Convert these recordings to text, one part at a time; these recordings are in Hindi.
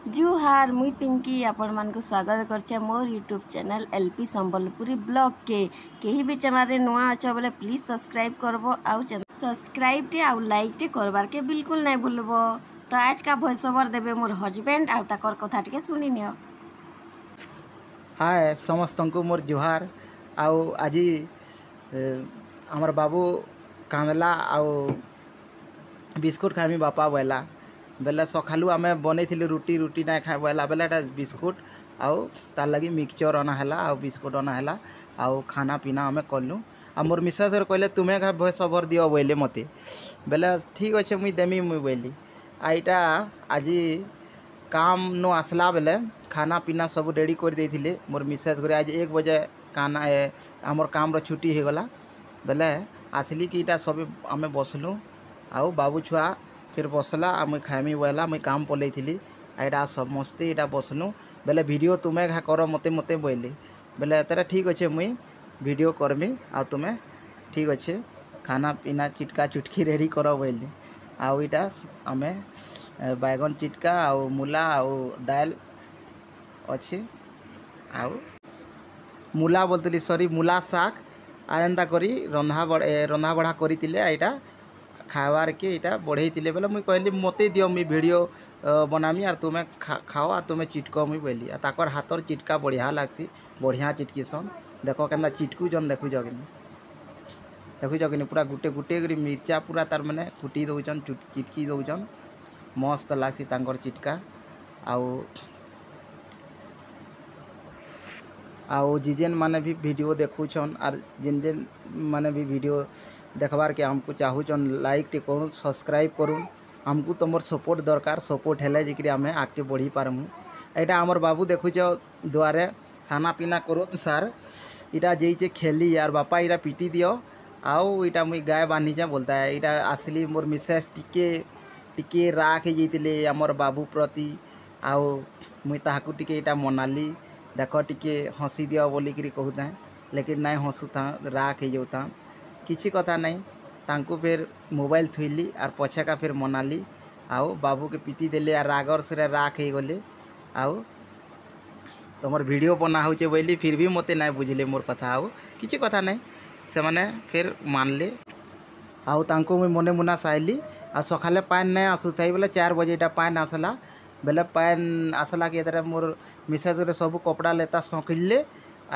जुहार मुई पिंकी आपण मान को स्वागत करछे मोर YouTube channel LP Sambalpuri blog के कहीं भी चैनल रे नुआ अच्छा बोले प्लीज सब्सक्राइब करबो आउ सब्सक्राइब टे आउ लाइक टे करबार के बिल्कुल नहीं भूलबो। तो आज का वॉइस ओवर देबे मोर हस्बैंड आउ ताकर कथा टिके सुनी नियो। हाय समस्त को मोर जुहार आउ आज आमर बाबू कांदला आउ बिस्कुट खाइमी बापा बोला बेले सकालू आम बनई रुटी रुटी ना खाए बोला बेले बिस्कुट आउ तार लगी मिक्सचर अनाहला आउ बिस्कुट अनाहला आउ खाना पीना आम कलु आ मोर मिसेस कहले तुम्हें खा भय सबर दियो बोले मते बेले ठीक अच्छे मुई देमी मुई बोली आईटा आज काम नो आसला बेले खाना पीना सब रेडी कर देथिले मोर मिसेस घरे आज 1 बजे खाना आमर काम रो छुट्टी हो गला बेले आसली कि इटा सब आम बसलु आउ बाबू छुआ फिर बसला मुई खाइमी बोला मुई काम पलई थी आईटा समस्ते इटा बसनु बेले वीडियो तुम्हें घा कर मते मते बोली बेले तेरा ठीक अच्छे मुई वीडियो करमी आ तुम्हें ठीक अच्छे खाना पीना चिटका चुटकी रेडी कर बोली आउ इटा आमे बैगन चिटका आउ मूला आउ दाल अच्छे आउ मूला बोलती सॉरी मूला शाक आंदा करी रंधा बढ़ा करी आईटा खावार के इटा बढ़ई बेले मुई कहली मते दियो मुई वीडियो बनामी आर तुम्हें खाओ आ तुम्हें चिटक मुई बोली आ ताकर हाथर चिटका बढ़िया लागसी बढ़िया चिटकीसन देख के चिटकुजन देखुज कि पूरा गुटे गुटे करी मिर्चा पूरा तार मैंने कुटी दौन चिटकी दौन मस्त लागसी तांकर चिटका आउ आउ जिजेन माने भी वीडियो देखुछन आर जिन जिन माने भी वीडियो देखबार के हमको चाहूचन लाइक टे करूँ सब्सक्राइब करूँ हमको तुमर सपोर्ट दरकार सपोर्ट हेले जिकरी आमे आगे बढ़ी पारमु। एटा हमर बाबू देखुच दुआरे खाना पीना करो सार इटा जेइचे खेली यार बापा इटा पीटी दियो आउ इटा मुई गाय बांधीचे बोलता है इटा आसली मोर मिसेस टिके टिके राख जाइतिले हमर बाबू प्रति आउ मुई ताहाकू टिके इटा मनाली देख टिके हंसी दियो बोलिकी कहूता लेकिन नाई हंसुता राख हो जाता किसी कथा नहीं तांको फिर मोबाइल थुईली आर पछे का फिर मनाली आउ बाबू के पीटी देले आर रागर से राख हो गले आउ तुमर वीडियो बना होचे बोली फिर भी मते नहीं बुझले मोर कथा आउ किसी कथा नहीं से माने फिर मानले आउ तांको मुई मने मुना साइली आ सकाले पान नहीं आसुथाई बोले 4 बजे इटा पान आसला बेले पान आसला कि मोर मिसेस सब कपड़ा लेता सकिले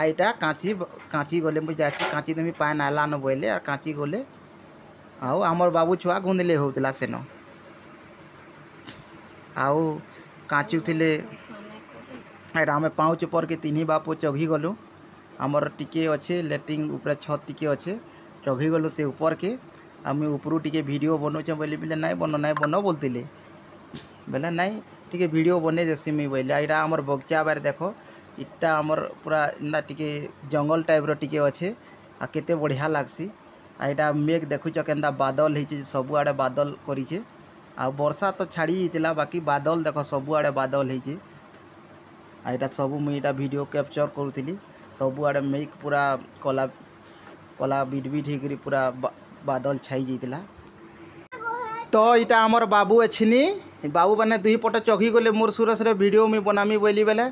आईटा काची काची गले मुझे जाती काची देमी पान आला न बोले और काची गले आउ आमर बाबू छुआ गुंदले होतला सेन आउ काचू थिले एटा आमे पाँच पर के 3 बापू चघी गलु आमर टिके अच्छे लेटिंग ऊपर छत टिके अच्छे चघी गलु से ऊपर के आम ऊपर टिके वीडियो बनौचे बोले बोले नाई बन बोलते बेले नाई टिके वीडियो बने जैसे मुई बोले एटा आमर बगीचा बारे देखो इटा आमर पूरा ना टिके जंगल टाइप रो टिके अच्छे आ केते बढ़िया लागसी आ एटा मेघ देखुच केंदा बादल होइचे सब आड़े बादल करिचे आ वर्षा तो छाड़ी जाइतिला बाकी बादल देखो सब आड़े बादल होइचे आ एटा सब मुई एटा वीडियो कैप्चर करूथिली सब आड़े मेघ पूरा कला कला बिटबिट होकरी पूरा बादल छाई जाइतिला। तो इटा आमर बाबू अच्छी बाबू मैंने 2 पट चघी गले मोर सुरस वीडियो मुई बनामी बोली बेले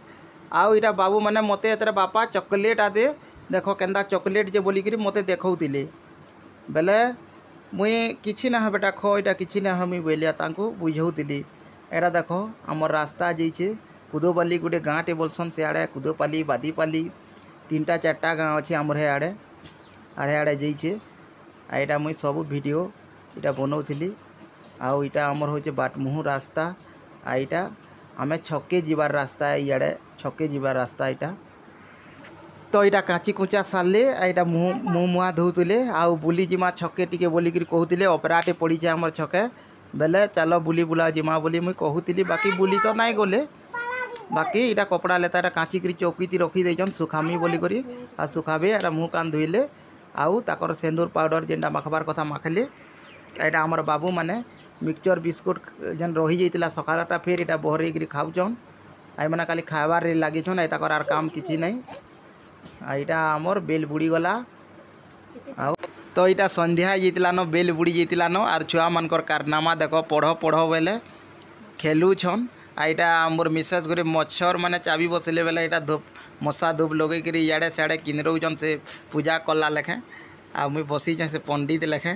आउ इटा बाबू मैंने मते एतरे बापा चॉकलेट आदे देखो केंदा चॉकलेट जे बोलिकी मते देखौतिले बेले मुई किछि ना बेटा खो इटा किछि ना हमी बोलिया तांको बुझौतिली एटा देखो आमर रास्ता जाइछे कुदोपाली गोटे गाँटे बोलसन से आड़े कुदोपाली बादीपाली 3टा 4टा गाँ अच्छे आमर हे आड़े आड़े आड़े जाइछे आईटा मुई सब वीडियो इटा बनौतिली आउ इटा आमर होचे बाटमुहु रास्ता आईटा आमे छके जीवार रास्ता है इे छके जीवार रास्ता इटा तो इटा काची कुचा सारे आईटा मुँह मुआ धोतुले आउ बुली जिमा छके टिके बोलिकी कहते अपराटे पड़ी आमर छके बेले चलो बुली बुला जिमा बोली मुई कहूली बाकी बुली तो नाई गले बाकी इटा कपड़ा लेता काची करी चौकी रखी देछन सुखामी बोली करी आ सुखाबे एटा मुँह कान धोइले आउ ताकर सेंदूर पाउडर जेनटा माखबार कथा माखले एटा आमर बाबू माने मिक्सचर बिस्कुट जेन रही जाइतिला सकाळटा फिर इटा बहरे करी खाउछन आई मैंने खाली खाबार लगिछन आई ताकर आर काम किछि नहीं आईटा आमर बेल बुड़ी गला आउ तो इटा संध्या जाइतिला न बेल बुड़ी जाइतिला न आर छुआ मानकर कारनामा देखो पढ़ पढ़ बेले खेलुछन आईटा मोर मिसेस गोटे मच्छर माने चाबी बसले बेले यहाँ धूप मशा धूप लगे कि इे सियाड़े किन रोचन से पूजा कला लेखे आ मुई बसीचे से पंडित लेखे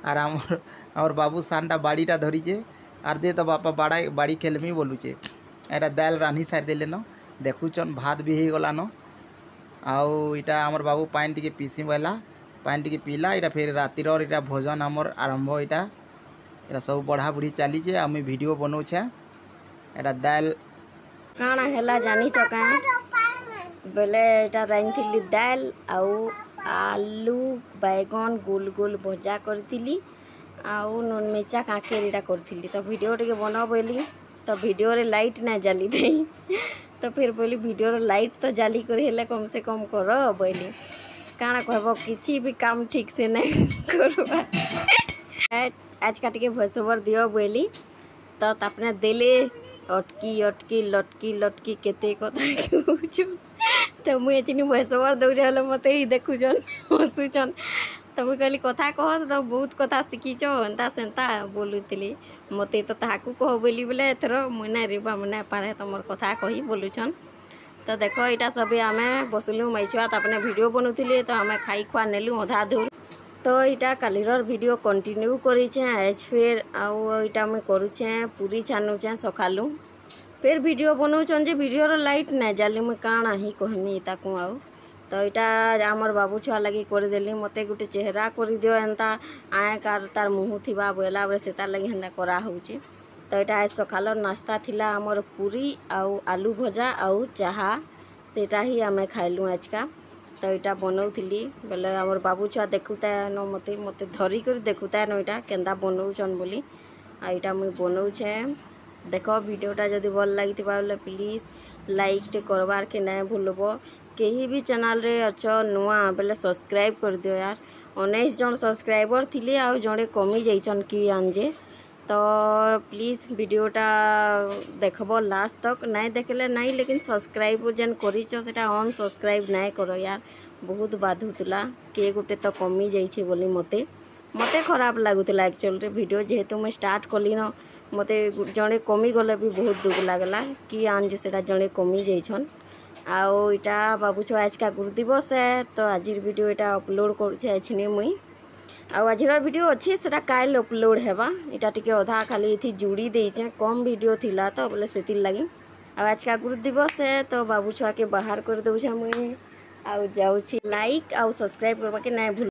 आर आमर बाबू सानटा बाड़ीटा धरीचे आर दे तो बापा बाड़ी खेलमी बोलुचे एटा दाल रान्ही सारी देले न देखुचन भात भी हो गलान आउ इटा आमर बाबू पानी टिके पीसी बहला पानी टिके पीला इटा फिर रातिर इटा भोजन आमर आरंभ इटा सब बढ़ा बुढ़ी चलीचे आ मुई वीडियो बनाऊे एटा दाल काଣା ହେଲା ଜାଣିଛ କାଁ ବେଲେ ଏଇଟା ରାନ୍ଧିଥିଲି ଦାଲ ଆଉ ଆଲୁ ବାଇଗଣ ଗୋଲ ଗୋଲ ଭଜା କରିଥିଲି ଆଉ ନୁନ ମିର୍ଚା କାକେର ଏଇଟା କରିଥିଲି ତ ଭିଡ଼ିଓ ଟିକେ ବନାଅ ବୋଇଲି ତ ଭିଡ଼ିଓରେ ଲାଇଟ୍ ନା ଜାଲି ଦେଇ ତ ଫିର ବୋଇଲି ଭିଡ଼ିଓର ଲାଇଟ୍ ତ ଜାଲି କରି ହେଲେ କମ ସେ କମ କର ବୋଇଲି କାଣା କହିବ କିଛି ବି କାମ ଠିକ୍ ସେ ନାଇଁ କରବା ଆଜକା ଟିକେ ଭଏସ୍ ଓଭର ଦିଅ ବୋଇଲି ତ ତାପରେ ଦେଲେ अटकी अटकी लटकी लटकी केते कथा कहूँ तो मुझे चिनी भएस ओवर दौड़े मत ही देखुचन हसुचन तो मुझे कहली कथा कह तो बहुत कथा शिखीच एंता सेन्ता बोलूली मत तो ताकू कह बोली बोले एथर मुझे रिबा मुझे पारे तुम कथा कही बोलुछन तो देख यहाँ सब आम बसलु मैछुआ तापने वीडियो बनूली तो आम खाई खुआ नेलु अधा धूर तो यहाँ कालीर वीडियो कंटिन्यू करें आज फिर आईटा मुझे करुचे पूरी छानुचे सकालू फिर वीडियो बनाऊन जे वीडियोर लाइट ना जाली मुझे काଣା ही कहनी ताकू आउ तो यहाँ आमर बाबू छुआ लगी करदेली मत गोटे चेहरा कर दियो एंता आए कार तार मुँह थी बोला बेले से तार लगी हेन्ता कराऊँ तो यहाँ आज सकाल नास्ता थिला आमर पूरी आउ आलू भजा आउ चाहा सेटा ही आम खाइलु आजका तो यहाँ बनाऊली बेले आमर बाबू छुआ देखुता न मत मत धरिक देखुता न यहाँ केन्दा बनाऊन बोली आईटा मुई बनाऊे देख वीडियोटा जदि भल लगी बोले प्लीज लाइक टे करवार के ना भूलब कहीं भी चैनल रे अच्छा नुआ बेले सब्सक्राइब कर दियो यार 19 जन सब्सक्राइबर थिले आ जड़े कमी जाइछन कि आंजे तो प्लीज वीडियोटा देखब लास्ट तक नहीं देखले नहीं लेकिन सब्सक्राइब जेन करिछ सेटा अन सब्सक्राइब नहीं करो यार बहुत बाधुला किए गोटे तो कमी जाइए बोली मते खराब लगुला एक्चुअल रे वीडियो जेहेतु मुझे स्टार्ट कली न मते जड़े कमी गले भी बहुत दुख लगला कि आन से जड़े कमी जाइछन आउ इटा बाबू छुआ आज का गुरु दिवस है तो आज वीडियो इटा अपलोड कर मुई आज वीडियो अच्छे से काल अपलोड हेबा इटा टिके अधा खाली इथि जुड़ी देइछे कम वीडियो थिला तो बोले से लगी आज का गुरु दिवस है तो बाबू छुआ के बाहर कर दउछे मुई आउ जाउछि लाइक आउ सब्सक्राइब करबा के ना भूल।